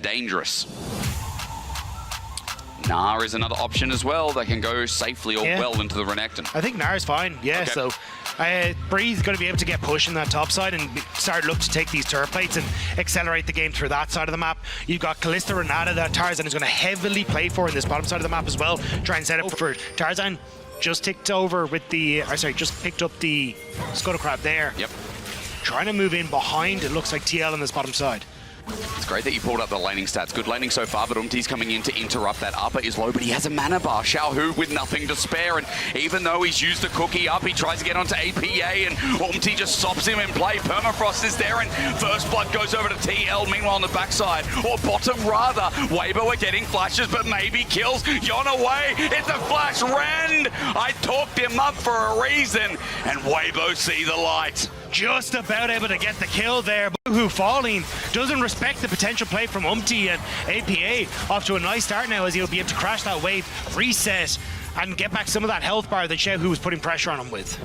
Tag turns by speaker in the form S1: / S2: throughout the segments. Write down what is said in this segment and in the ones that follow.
S1: get dangerous. Gnar is another option as well. They can go safely or well into the Renekton.
S2: I think Gnar's fine, yeah. Okay. So Breeze's going to be able to get pushing that top side and start look to take these turret plates and accelerate the game through that side of the map. You've got Kalista Renata that Tarzan is going to heavily play for in this bottom side of the map as well. Try and set up for Tarzan. Just ticked over with the, just picked up the Scuttle Crab there.
S1: Yep.
S2: Trying to move in behind, it looks like TL on this bottom side.
S1: It's great that you pulled up the laning stats. Good laning so far, but Umti's coming in to interrupt. That upper is low, but he has a mana bar. Xiaohu with nothing to spare, and even though he's used the cookie up, he tries to get onto APA, and Umti just stops him in play. Permafrost is there, and First Blood goes over to TL. Meanwhile, on the backside, or bottom rather, Weibo are getting flashes, but maybe kills. Yon away, it's a flash. Rend, I talked him up for a reason, and Weibo see the light.
S2: Just about able to get the kill there. Who falling doesn't respect the potential play from Umti, and APA off to a nice start now as he'll be able to crash that wave, reset, and get back some of that health bar that Xiaohu was putting pressure on him with.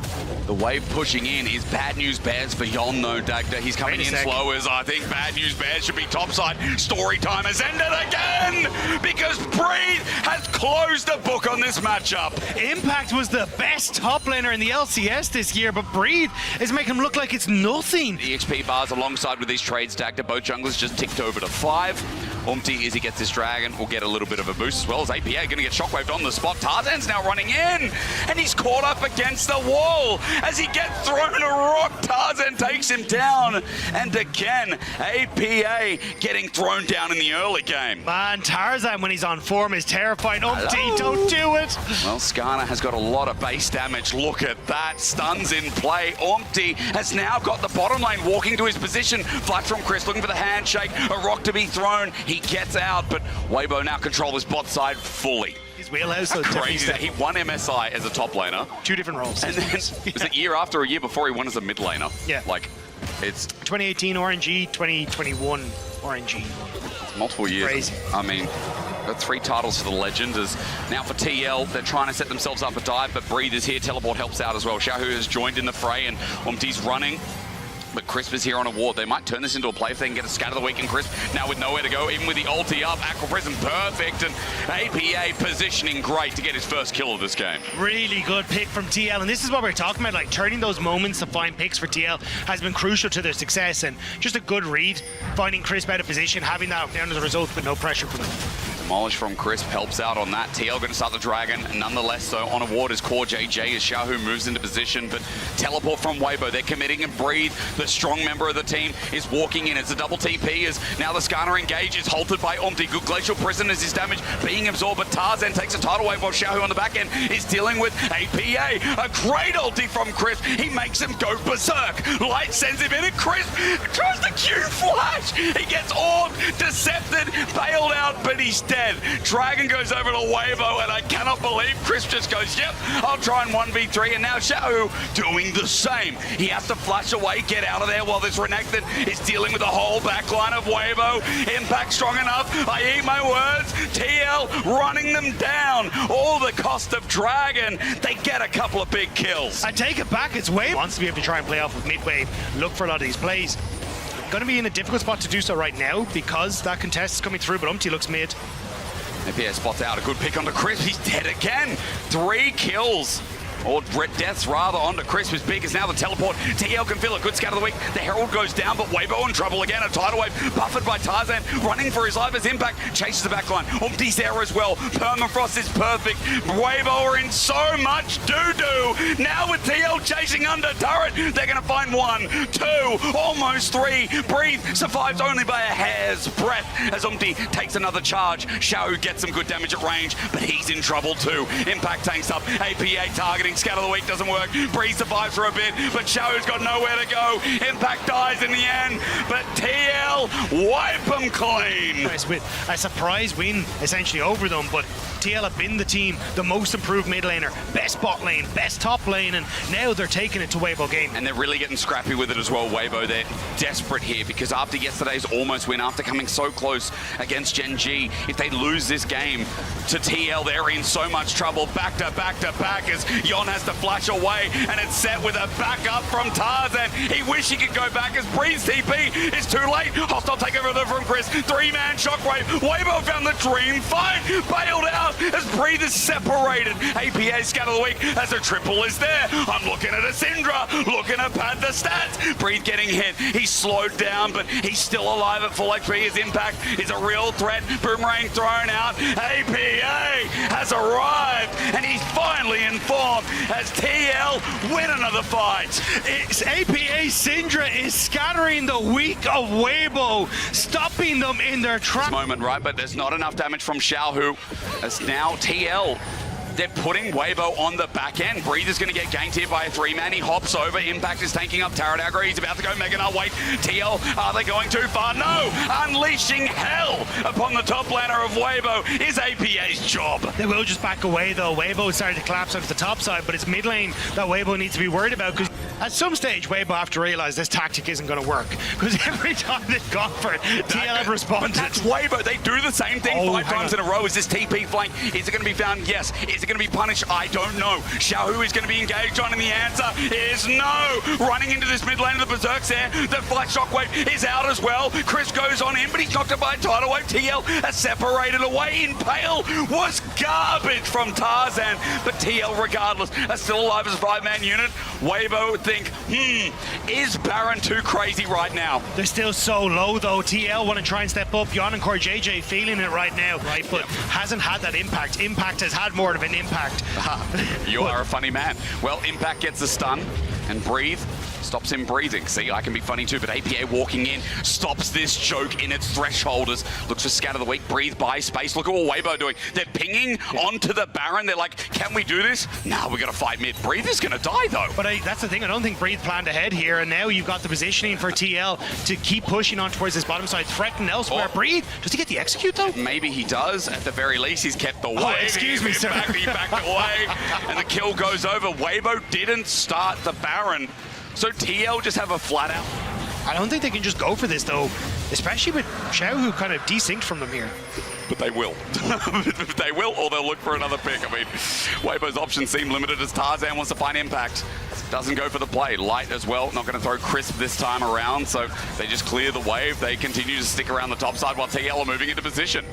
S1: The wave pushing in is bad news bears for Yon though, Dagda. He's coming in slow as I think bad news bears should be topside. Story time has ended again because Breathe has closed the book on this matchup.
S2: Impact was the best top laner in the LCS this year, but Breathe is making him look like it's nothing.
S1: The XP bars alongside with these trades, Dagda, both junglers just ticked over to 5. Umti, as he gets this dragon, will get a little bit of a boost as well as APA going to get shockwaved on the spot. Tarzan's now running in, and he's caught up against the wall. As he gets thrown a rock, Tarzan takes him down. And again, APA getting thrown down in the early game.
S2: Man, Tarzan, when he's on form, is terrifying. Umti, don't do it.
S1: Well, Skarner has got a lot of base damage. Look at that. Stuns in play. Umti has now got the bottom lane walking to his position. Flash from Chris looking for the handshake. A rock to be thrown. He gets out, but Weibo now controls his bot side fully.
S2: His wheelhouse. So
S1: crazy that he won MSI as a top laner.
S2: 2 different roles.
S1: And then was it year after a year before he won as a mid laner?
S2: Yeah.
S1: Like, it's
S2: 2018 RNG, 2021 RNG.
S1: It's multiple years.
S2: Crazy.
S1: I mean, got 3 titles for the legend. As now for TL, they're trying to set themselves up a dive, but Breathe is here. Teleport helps out as well. Xiaohu has joined in the fray, and Umti's running. But Crisp is here on a ward. They might turn this into a play if they can get a scatter the week, and Crisp now with nowhere to go, even with the ulti up. Aqua Prism perfect, and APA positioning great to get his first kill of this game.
S2: Really good pick from TL, and this is what we're talking about, like turning those moments to find picks for TL has been crucial to their success, and just a good read, finding Crisp out of position, having that down as a result, but no pressure from them.
S1: Demolish from Crisp helps out on that. TL going to start the dragon. Nonetheless, so on a ward is Core JJ as Xiaohu moves into position, but teleport from Weibo. They're committing and Breathe. The strong member of the team is walking in. It's a double TP as now the Skarner engage is halted by Umti. Good Glacial Prison as his damage being absorbed, but Tarzan takes a tidal wave while Xiaohu on the back end is dealing with APA. A great ulti from Crisp. He makes him go berserk. Light sends him in, and Crisp tries the Q flash. He gets orbed, decepted, bailed out, but he's dead. Dragon goes over to Weibo, and I cannot believe Chris just goes, yep, I'll try and 1v3, and now Xiaohu doing the same. He has to flash away, get out of there while this Renekton is dealing with the whole backline of Weibo. Impact strong enough, I eat my words. TL running them down. All the cost of Dragon. They get a couple of big kills.
S2: I take it back, it's Weibo wants to be able to try and play off of mid-wave, look for a lot of these plays. Going to be in a difficult spot to do so right now because that contest is coming through, but Umti looks mid.
S1: APA spots out a good pick onto Crisp. He's dead again. 3 kills. Or deaths rather onto Crisp. As big as now the teleport. TL can feel a good scatter of the week. The Herald goes down, but Weibo in trouble again. A tidal wave buffered by Tarzan, running for his life as Impact chases the backline. Umti's there as well. Permafrost is perfect. Weibo are in so much doo-doo. Now with TL chasing under turret, they're going to find 1, 2, almost 3. Breathe survives only by a hair's breadth as Umti takes another charge. Xiaohu gets some good damage at range, but he's in trouble too. Impact tanks up. APA targeting. Scatter the week doesn't work. Breeze survives for a bit, but Xiaohu's got nowhere to go. Impact dies in the end, but TL wipe them clean.
S2: With a surprise win essentially over them, but TL have been the team, the most improved mid laner, best bot lane, best top lane, and now they're taking it to Weibo game.
S1: And they're really getting scrappy with it as well, Weibo. They're desperate here because after yesterday's almost win, after coming so close against Gen G, if they lose this game to TL, they're in so much trouble. Back to back to back as John has to flash away, and it's set with a backup from Tarzan. He wish he could go back as Breeze's TP is too late. Hostile takeover there from Chris. 3-man shockwave. Weibo found the dream fight. Bailed out as Breeze is separated. APA scat of the week as a triple is there. I'm looking at a Syndra, looking at pad the stats. Breeze getting hit. He's slowed down, but he's still alive at full HP. His impact is a real threat. Boomerang thrown out. APA has arrived, and he's finally informed as TL win another fight.
S2: It's APA Syndra is scattering the weak of Weibo, stopping them in their track.
S1: Moment, right? But there's not enough damage from Xiaohu as now TL. They're putting Weibo on the back end. Breathe is going to get ganked here by a 3-man. He hops over. Impact is tanking up Tara Dagger. He's about to go Mega Nut. Wait, TL, are they going too far? No! Unleashing hell upon the top laner of Weibo is APA's job.
S2: They will just back away though. Weibo started to collapse onto the top side, but it's mid lane that Weibo needs to be worried about, because at some stage Weibo have to realize this tactic isn't going to work, because every time they've gone for it, TL have responded.
S1: But that's Weibo. They do the same thing 5 times in a row. Is this TP flank? Is it going to be found? Yes. Is it going to be punished? I don't know. Xiaohu is going to be engaged on, and the answer is no. Running into this mid lane of the Berserks there. The flash shockwave is out as well. Chris goes on in, but he's knocked up by a tidal wave. TL has separated away. Impale was garbage from Tarzan, but TL regardless are still alive as a 5-man unit. Weibo think, is Baron too crazy right now?
S2: They're still so low though. TL want to try and step up. Yon and Core JJ feeling it right now, right? But hasn't had that impact. Impact has had more of an impact.
S1: You are a funny man. Well, Impact gets a stun, and Breathe stops him breathing. See, I can be funny too, but APA walking in stops this joke in its thresholders. Looks for scat of the week. Breathe buy space. Look at what Weibo doing. They're pinging onto the Baron. They're like, can we do this? Nah, we got to fight mid. Breathe is going to die though.
S2: But that's the thing. I don't think Breathe planned ahead here, and now you've got the positioning for TL to keep pushing on towards this bottom side, threaten elsewhere. Breathe, does he get the execute though?
S1: Maybe he does. At the very least, he's kept the wave.
S2: Oh, excuse me, sir.
S1: He backed away, and the kill goes over. Weibo didn't start the Baron. So TL just have a flat out.
S2: I don't think they can just go for this though, especially with Xiaohu kind of desynced from them here.
S1: But they will. They will, or they'll look for another pick. I mean, Weibo's options seem limited as Tarzan wants to find impact. Doesn't go for the play. Light as well, not going to throw Crisp this time around, so they just clear the wave. They continue to stick around the top side while TL are moving into position.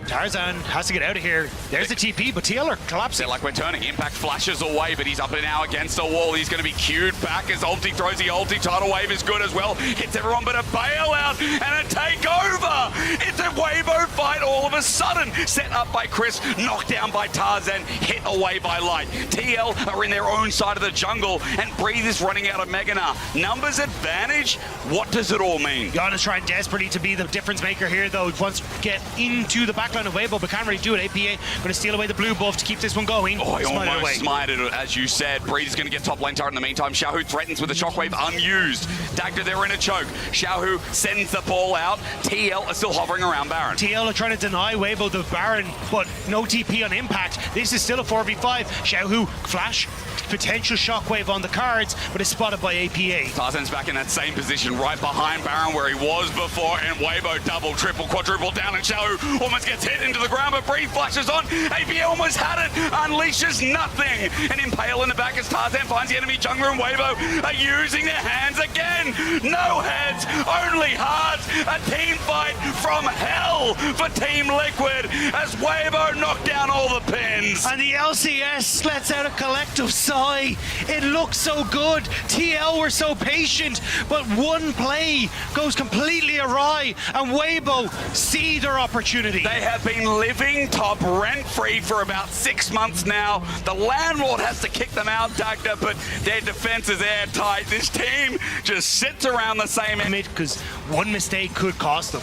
S2: Tarzan has to get out of here. There's the TP, but TL are collapsing.
S1: They're like, we're turning. Impact flashes away, but he's up and now against a wall. He's going to be queued back as ulti throws the ulti. Tidal wave is good as well. Hits everyone, but a bailout and a takeover. It's a Weibo fight all of a sudden. Set up by Chris, knocked down by Tarzan, hit away by Light. TL are in their own side of the jungle, and Breathe is running out of Meganar. Numbers advantage? What does it all mean?
S2: Yon is trying desperately to be the difference maker here, though. He wants to get into the backline of Weibo, but can't really do it. APA going to steal away the blue buff to keep this one going.
S1: Oh, he almost smited it, as you said. Breeze is going to get top lane turret in the meantime. Xiaohu threatens with a shockwave unused. Dagda, they're in a choke. Xiaohu sends the ball out. TL are still hovering around Baron.
S2: TL are trying to deny Weibo the Baron, but no TP on impact. This is still a 4v5. Xiaohu flash, potential shockwave on the cards, but it's spotted by APA.
S1: Tarzan's back in that same position, right behind Baron where he was before, and Weibo double, triple, quadruple down, and Xiaohu almost gets hit into the ground, but Breathe flashes on. APA almost had it, unleashes nothing, and Impale in the back as Tarzan finds the enemy jungler, and Weibo are using their hands again. No heads, only hearts. A team fight from hell for Team Liquid as Weibo knocked down all the pins.
S2: And the LCS lets out a collective sigh. It looks so good. TL were so patient, but one play goes completely awry, and Weibo see their opportunity.
S1: They have been living top rent-free for about 6 months now. The landlord has to kick them out, Dagda, but their defense is airtight. This team just sits around the same end.
S2: Because one mistake could cost them.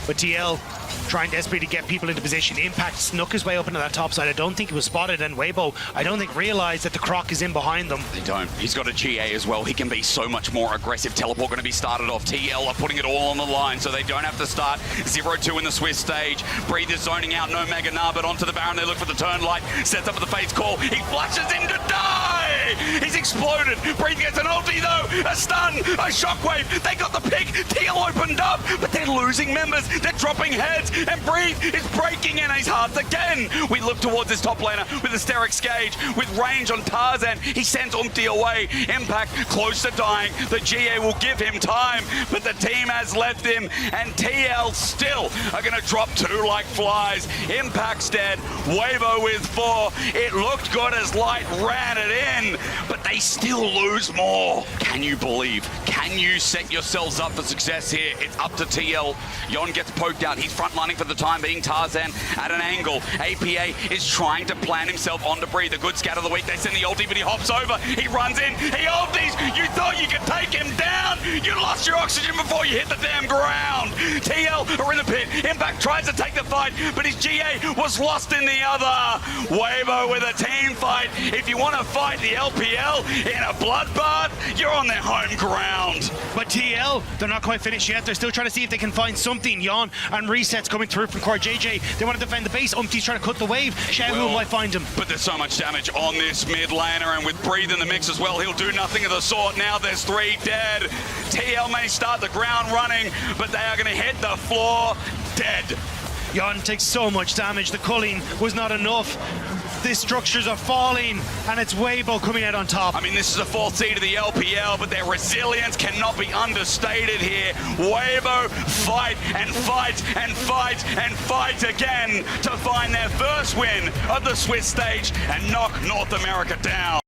S2: But TL trying desperately to get people into position. Impact snuck his way up into that top side. I don't think he was spotted, and Weibo, I don't think, realized that the Croc is in behind them.
S1: They don't. He's got a GA as well. He can be so much more aggressive. Teleport going to be started off. TL are putting it all on the line, so they don't have to start 0-2 in the Swiss stage. Breathe is zoning out. No Mega Nah, but onto the Baron. They look for the turn. Light sets up with the Fate's Call. He flashes in to die! He's exploded. Breathe gets an ulti though. A stun. A shockwave. They got the pick. TL opened up, but they're losing members. They're dropping heads. heads, and Breathe is breaking in his hearts again. We look towards his top laner with Asterix Gage, with range on Tarzan. He sends Umti away. Impact close to dying. The GA will give him time, but the team has left him, and TL still are going to drop 2 like flies. Impact's dead. Weibo with 4. It looked good as Light ran it in, but they still lose more. Can you believe? Can you set yourselves up for success here? It's up to TL. Yon gets poked out. He's frontlining for the time being. Tarzan at an angle. APA is trying to plan himself onto Breathe. A good scout of the week. They send the ulti, but he hops over. He runs in. He ultis. You thought you could take him down. You lost your oxygen before you hit the damn ground. TL are in the pit. Impact tries to take the fight, but his GA was lost in the other. Weibo with a team fight. If you want to fight the LPL in a bloodbath, you're on their home ground.
S2: But TL, they're not quite finished yet. They're still trying to see if they can find something. Yon and resets coming through from Core JJ. They want to defend the base. Umti's trying to cut the wave. Xiaohu might find him.
S1: But there's so much damage on this mid laner, and with Breathe in the mix as well, he'll do nothing of the sort. Now there's 3 dead. TL may start the ground running, but they are going to hit the floor dead.
S2: Yon takes so much damage. The culling was not enough. The structures are falling, and it's Weibo coming out on top.
S1: I mean, this is the 4th seed of the LPL, but their resilience cannot be understated here. Weibo fight and fight and fight and fight again to find their first win of the Swiss stage and knock North America down.